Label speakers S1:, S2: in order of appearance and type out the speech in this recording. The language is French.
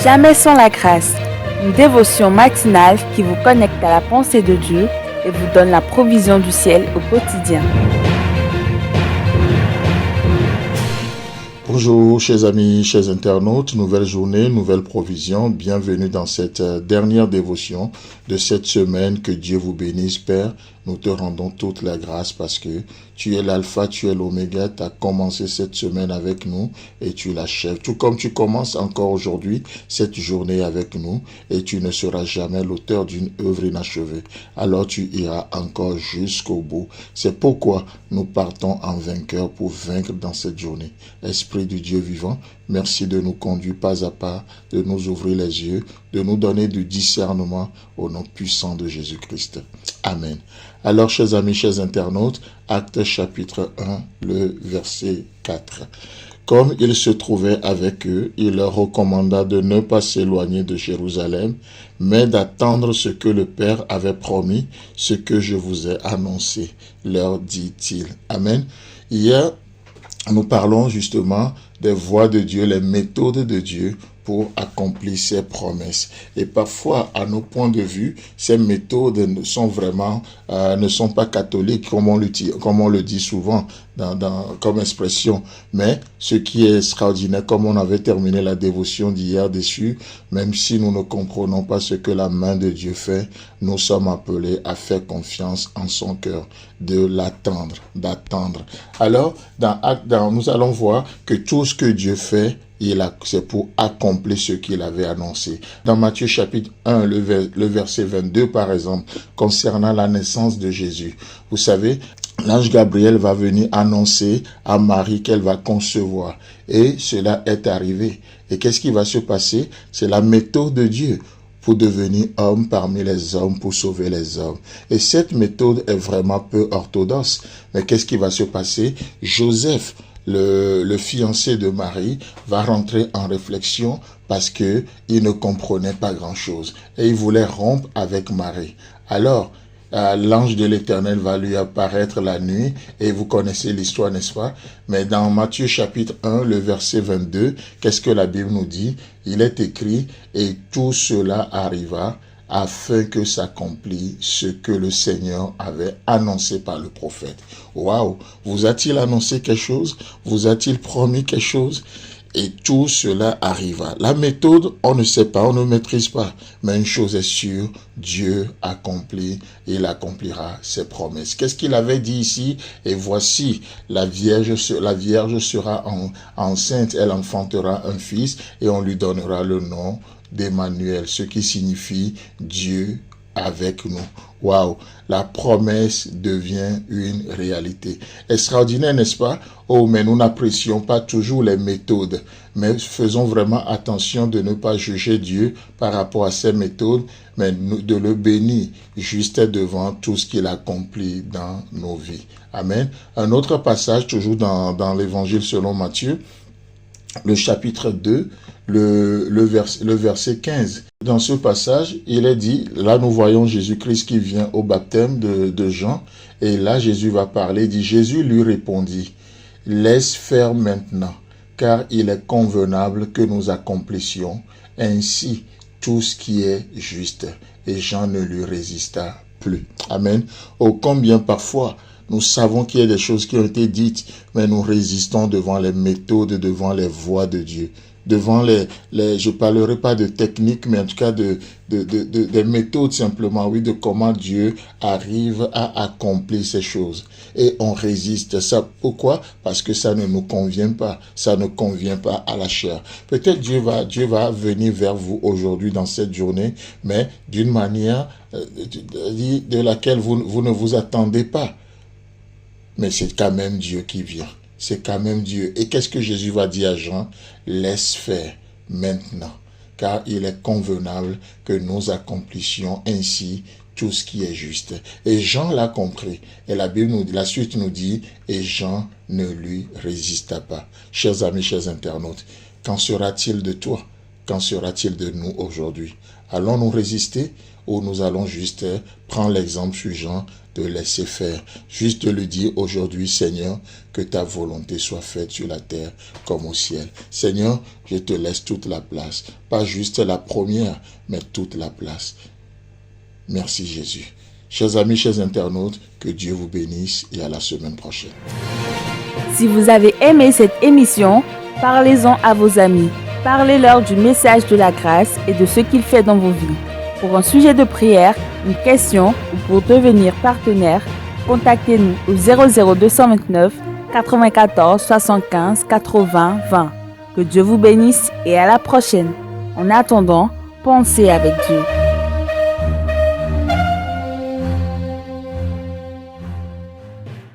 S1: Jamais sans la grâce, une dévotion matinale qui vous connecte à la pensée de Dieu et vous donne la provision du ciel au quotidien.
S2: Bonjour chers amis, chers internautes, nouvelle journée, nouvelle provision, bienvenue dans cette dernière dévotion de cette semaine. Que Dieu vous bénisse Père, nous te rendons toute la grâce parce que tu es l'alpha, tu es l'oméga, tu as commencé cette semaine avec nous et tu l'achèves. Tout comme tu commences encore aujourd'hui cette journée avec nous et tu ne seras jamais l'auteur d'une œuvre inachevée. Alors tu iras encore jusqu'au bout. C'est pourquoi nous partons en vainqueur pour vaincre dans cette journée. Esprit du Dieu vivant, merci de nous conduire pas à pas, de nous ouvrir les yeux, de nous donner du discernement au nom puissant de Jésus-Christ. Amen. Alors, chers amis, chers internautes, Actes chapitre 1, le verset 4. Comme il se trouvait avec eux, il leur recommanda de ne pas s'éloigner de Jérusalem, mais d'attendre ce que le Père avait promis, ce que je vous ai annoncé, leur dit-il. Amen. Hier, nous parlons justement des voies de Dieu, les méthodes de Dieu pour accomplir ses promesses. Et parfois, à nos points de vue, ces méthodes ne sont pas catholiques, comme on le dit souvent comme expression. Mais ce qui est extraordinaire, comme on avait terminé la dévotion d'hier dessus, même si nous ne comprenons pas ce que la main de Dieu fait, nous sommes appelés à faire confiance en son cœur, de d'attendre. Alors, nous allons voir que tout ce que Dieu fait, c'est pour accomplir ce qu'il avait annoncé. Dans Matthieu chapitre 1, le verset 22 par exemple, concernant la naissance de Jésus. Vous savez, l'ange Gabriel va venir annoncer à Marie qu'elle va concevoir. Et cela est arrivé. Et qu'est-ce qui va se passer? C'est la méthode de Dieu pour devenir homme parmi les hommes, pour sauver les hommes. Et cette méthode est vraiment peu orthodoxe. Mais qu'est-ce qui va se passer? Joseph, le fiancé de Marie, va rentrer en réflexion parce que il ne comprenait pas grand-chose. Et il voulait rompre avec Marie. Alors, l'ange de l'Éternel va lui apparaître la nuit, et vous connaissez l'histoire, n'est-ce pas? Mais dans Matthieu chapitre 1, le verset 22, qu'est-ce que la Bible nous dit? Il est écrit, et tout cela arriva afin que s'accomplisse ce que le Seigneur avait annoncé par le prophète. Waouh! Vous a-t-il annoncé quelque chose? Vous a-t-il promis quelque chose? Et tout cela arriva. La méthode, on ne sait pas, on ne maîtrise pas. Mais une chose est sûre, Dieu accomplit, et il accomplira ses promesses. Qu'est-ce qu'il avait dit ici? Et voici, la Vierge sera enceinte, elle enfantera un fils, et on lui donnera le nom d'Emmanuel, ce qui signifie Dieu avec nous. Waouh, la promesse devient une réalité. Extraordinaire, n'est-ce pas? Oh, mais nous n'apprécions pas toujours les méthodes, mais faisons vraiment attention de ne pas juger Dieu par rapport à ses méthodes, mais de le bénir juste devant tout ce qu'il accomplit dans nos vies. Amen. Un autre passage, toujours dans l'évangile selon Matthieu, le chapitre 2, le verset 15. Dans ce passage, il est dit, là nous voyons Jésus-Christ qui vient au baptême de Jean, et là Jésus va parler, il dit, Jésus lui répondit, laisse faire maintenant, car il est convenable que nous accomplissions ainsi tout ce qui est juste. Et Jean ne lui résista plus. Amen. Oh, combien parfois nous savons qu'il y a des choses qui ont été dites, mais nous résistons devant les méthodes, devant les voies de Dieu. Devant je parlerai pas de technique, mais en tout cas des méthodes simplement, oui, de comment Dieu arrive à accomplir ces choses. Et on résiste. Ça, pourquoi? Parce que ça ne nous convient pas. Ça ne convient pas à la chair. Peut-être Dieu va venir vers vous aujourd'hui dans cette journée, mais d'une manière de laquelle vous ne vous attendez pas. Mais c'est quand même Dieu qui vient. C'est quand même Dieu. Et qu'est-ce que Jésus va dire à Jean? Laisse faire maintenant, car il est convenable que nous accomplissions ainsi tout ce qui est juste. Et Jean l'a compris. Et la suite nous dit, et Jean ne lui résista pas. Chers amis, chers internautes, qu'en sera-t-il de toi? qu'en sera-t-il de nous aujourd'hui? Allons-nous résister ou nous allons juste prendre l'exemple suivant de laisser faire, juste de lui dire aujourd'hui, Seigneur, que ta volonté soit faite sur la terre comme au ciel. Seigneur, je te laisse toute la place, pas juste la première, mais toute la place. Merci Jésus. Chers amis, chers internautes, que Dieu vous bénisse et à la semaine prochaine.
S1: Si vous avez aimé cette émission, parlez-en à vos amis. Parlez-leur du message de la grâce et de ce qu'il fait dans vos vies. Pour un sujet de prière, une question ou pour devenir partenaire, contactez-nous au 00229 94 75 80 20. Que Dieu vous bénisse et à la prochaine. En attendant, pensez avec Dieu.